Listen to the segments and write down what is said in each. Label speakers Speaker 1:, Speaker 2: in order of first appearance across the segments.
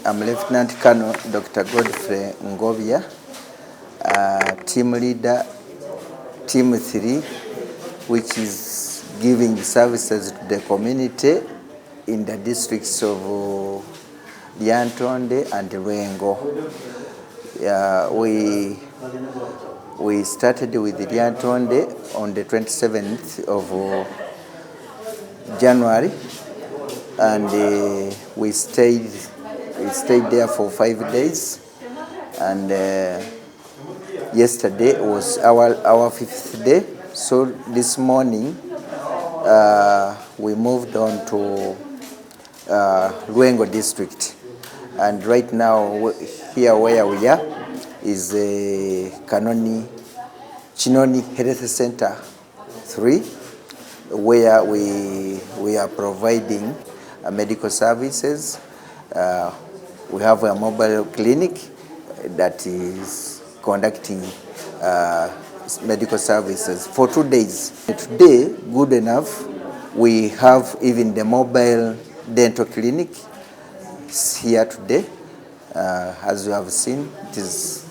Speaker 1: I'm Lieutenant Colonel Dr. Godfrey Ngobia, team leader, Team 3, which is giving services to the community in the districts of Lyantonde and Rengo. We started with Lyantonde on the 27th of January, and we stayed there for 5 days, and yesterday was our 5th day. So this morning we moved on to Rengo district, and right now here where we are is Chinoni Health Center 3, where we are providing medical services. We have a mobile clinic that is conducting medical services for 2 days. Today, good enough, we have even the mobile dental clinic here today. As you have seen,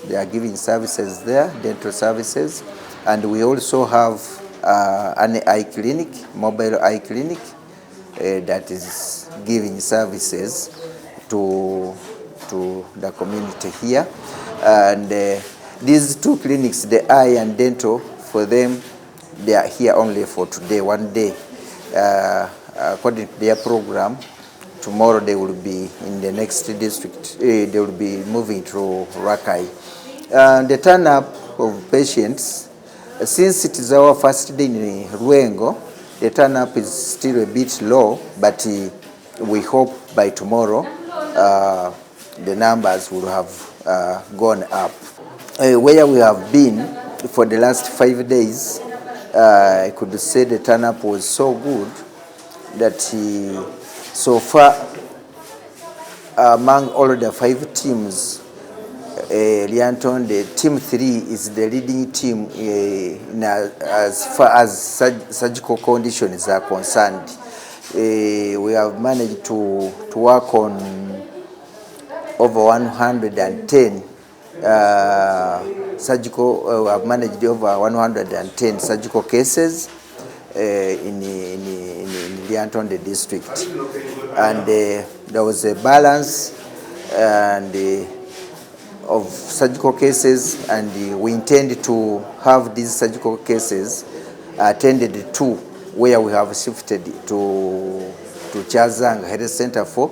Speaker 1: they are giving services there, dental services, and we also have an eye clinic, mobile eye clinic, that is giving services to the community here. And these two clinics, the eye and dental, for them, they are here only for today, 1 day. According to their program, tomorrow they will be in the next district. They will be moving to Rakai. The turn-up of patients, since it is our first day in Rengo, the turn-up is still a bit low, but we hope by tomorrow the numbers will have gone up. Where we have been for the last 5 days, I could say the turn-up was so good that so far among all the 5 teams, Lyantonde, Team 3 is the leading team as far as surgical conditions are concerned. We have managed to work on over 110 we have managed over 110 surgical cases in Lyantonde district, and there was a balance of surgical cases, and we intend to have these surgical cases attended to where we have shifted to Chazanga Health Center 4.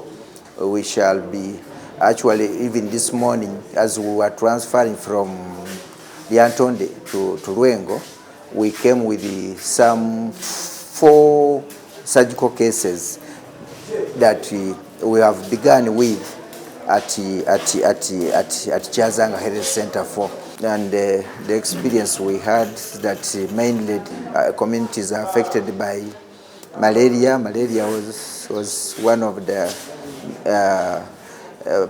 Speaker 1: We shall be actually, even this morning, as we were transferring from Lyantonde to Rengo, we came with some 4 surgical cases that we have begun with at Chazanga Health Center 4. And the experience we had is that mainly communities are affected by malaria. Malaria was one of the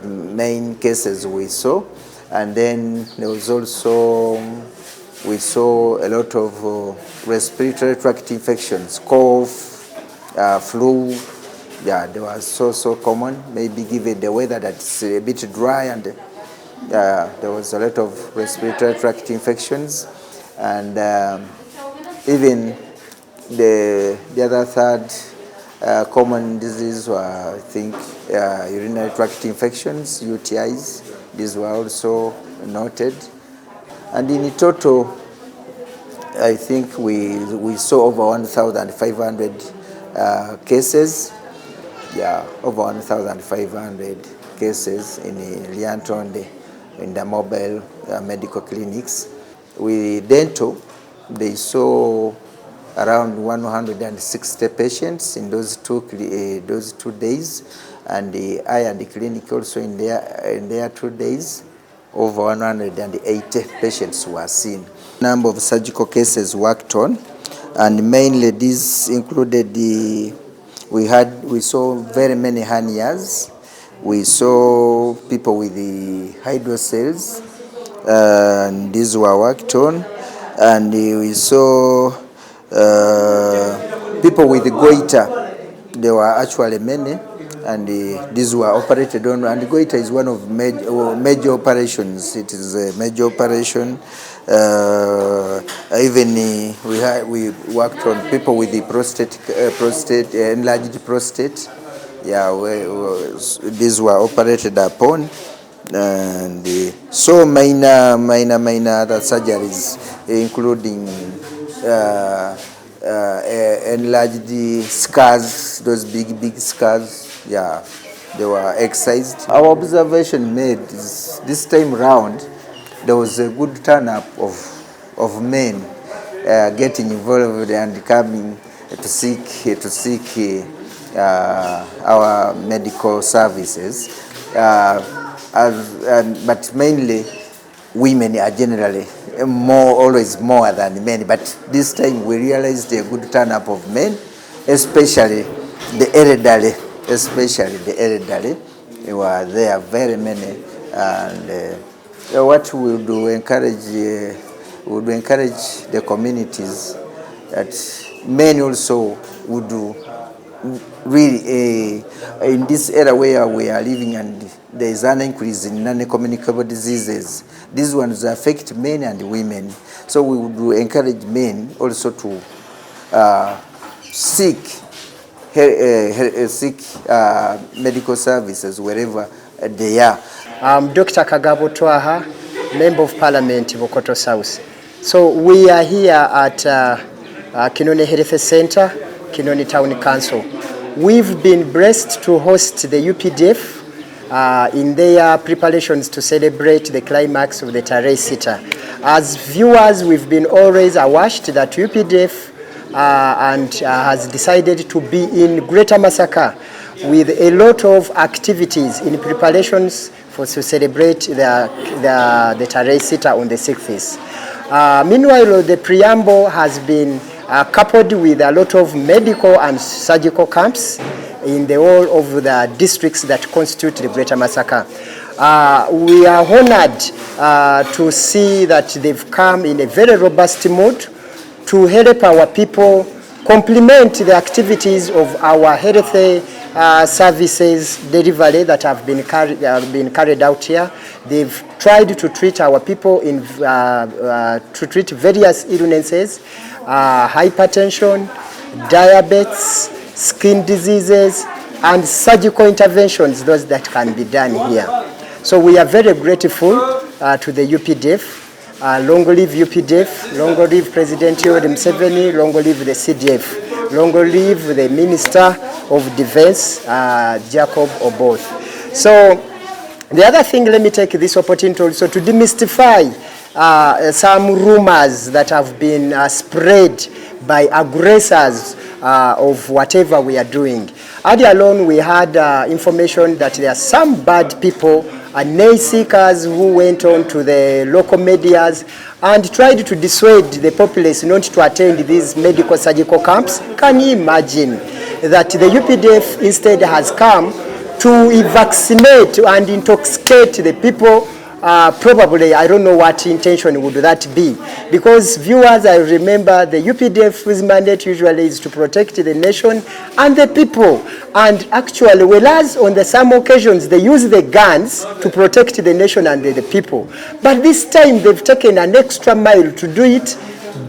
Speaker 1: main cases we saw. And then there was also, we saw a lot of respiratory tract infections, cough, flu. Yeah, they were so common, maybe given the weather that's a bit dry, and there was a lot of respiratory tract infections. And even the other third common disease were, I think, urinary tract infections, UTIs. These were also noted. And in total, I think we saw over 1,500 cases. Yeah, over 1,500 cases in Lyantonde in the mobile medical clinics. With dental, they saw around 160 patients in those 2 days, and the eye and the clinic also in their 2 days, over 180 patients were seen. Number of surgical cases worked on, and mainly these included we saw very many hernias. We saw people with the hydrocele, and these were worked on, and we saw people with goiter. There were actually many, and these were operated on, and goiter is one of major operations. It is a major operation. Even we worked on people with the prostate, enlarged prostate. Yeah, these were operated upon, and so minor other surgeries, including enlarged scars, those big scars. Yeah, they were excised. Our observation made is this time round, there was a good turn up of men getting involved and coming to seek our medical services, but mainly women are generally always more than men. But this time we realized a good turn up of men, especially the elderly. They were there, very many, and what we would encourage the communities that men also would do really in this era where we are living, and there is an increase in non-communicable diseases. These ones affect men and women, so we would encourage men also to seek medical services wherever they are.
Speaker 2: I'm Dr. Kagabo Twaha, Member of Parliament, Bokoto South. So we are here at Kinoni Health Center, Kinoni Town Council. We've been blessed to host the UPDF in their preparations to celebrate the climax of the Tarehe Sita. As viewers, we've been always awashed that UPDF has decided to be in Greater Masaka with a lot of activities in preparations to celebrate the Tarehe Sita on the 6th. Meanwhile, the preamble has been coupled with a lot of medical and surgical camps in the whole of the districts that constitute the Greater Masaka. We are honored to see that they've come in a very robust mood to help our people complement the activities of our health services delivery that have been carried out here. They've tried to treat our people to treat various illnesses, hypertension, diabetes, skin diseases, and surgical interventions, those that can be done here. So we are very grateful to the UPDF. Long live UPDF, long live President Yoweri Museveni, long live the CDF, long live the Minister of Defense, Jacob Oboth. So the other thing, let me take this opportunity also to demystify some rumors that have been spread by aggressors of whatever we are doing. Earlier alone, we had information that there are some bad people and naysayers who went on to the local medias and tried to dissuade the populace not to attend these medical surgical camps. Can you imagine that the UPDF instead has come to vaccinate and intoxicate the people? Probably, I don't know what intention would that be. Because viewers, I remember the UPDF's mandate usually is to protect the nation and the people. And actually, whereas on some occasions they use the guns to protect the nation and the people. But this time they've taken an extra mile to do it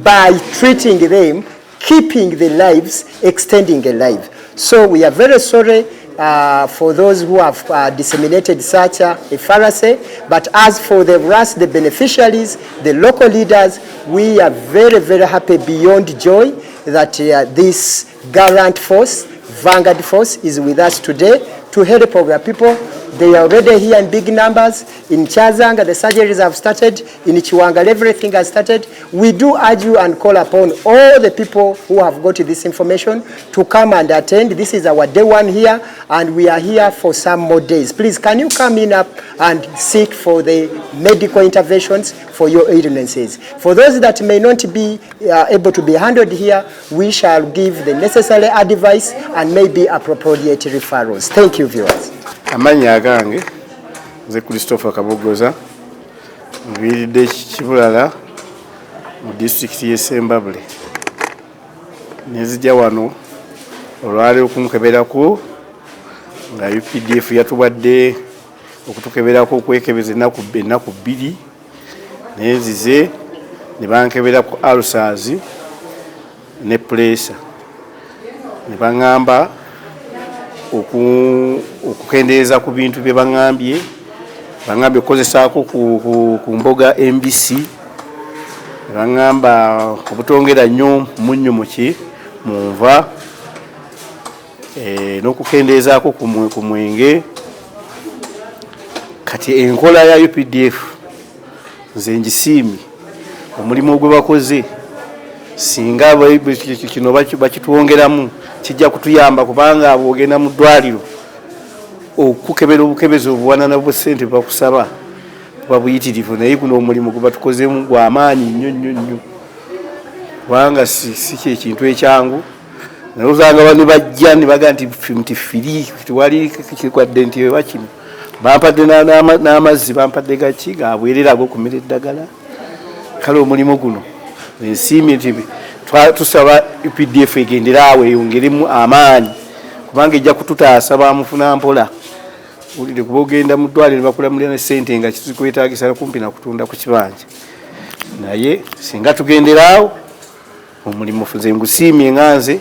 Speaker 2: by treating them, keeping the lives, extending a life. So we are very sorry for those who have disseminated such a fallacy. But as for the rest, the beneficiaries, the local leaders, we are very, very happy beyond joy that this gallant force, vanguard force, is with us today to help our people. They are already here in big numbers. In Chazanga, the surgeries have started. In Chiwangal, everything has started. We do urge you and call upon all the people who have got this information to come and attend. This is our day one here, and we are here for some more days. Please, can you come in up and seek for the medical interventions for your illnesses? For those that may not be able to be handled here, we shall give the necessary advice and maybe appropriate referrals. Thank you, viewers.
Speaker 3: Amanya agange nze Christopher Kabogoza mviridde Kibulala mu district y'e Sembabule nezijja wano olwali okunkeberako nga UPDF yatuwadde okutukeberako okwekebeza ennaku 2 nezize ne bankebera ku ulcers ne pressure ne baŋŋamba okukendeeza ku bintu bye baŋŋambye okukozesaako ku mboga embisi ne baŋŋamba obutongera nnyo munnyo mu nva n'okukendeezaako ku mwenge. Kati enkola ya UPDF nze ngisiimye omulimu gwe bakoze, singa kino bakitwongeramu kijja kutuyamba, kubanga abo ogenda mu ddwaliro okukebera obukebezi obuwanana bw'essente bakusaba buba buyitirivu, naye guno omulimu gwe batukozemu gw'amaanyi nnyo, kubanga si kyekintu ekyangu. Naye osanga bano bajja ne baga nti firi tiwali kikwadde nti eba kino, bampadde n'amazzi, bampadde gaki gabwerera ag'okumira eddagala. Kale omulimu guno ensiimye nti tusaba UPDF egendera awo eyongeremu amaanyi, kubanga ejja kututaasa bamufuna mpola. Ulire kuba ogenda mu ddwaliro ne bakulamulira n'essente nga kizikwetaagisa kumpi na kutunda ku kibanja, naye singa tugenderaawo omulimu nze ngusiimye nganze.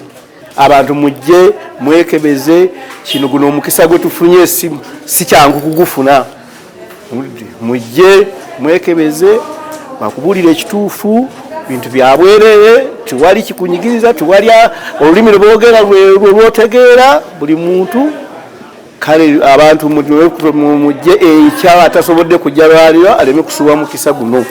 Speaker 3: Abantu mujje mwekebeze, kino guno omukisa gwe tufunye si kyangu kugufuna. Mujje mwekebeze, bakubuulira ekituufu, bintu bya bwerere, tiwali kikunyigiriza, tiwali olulimi lwe boogera lwotegeera buli muntu. Kale abantu mujje ekyaba atasobodde kujja lwaliro aleme kusuubwa mukisa guno.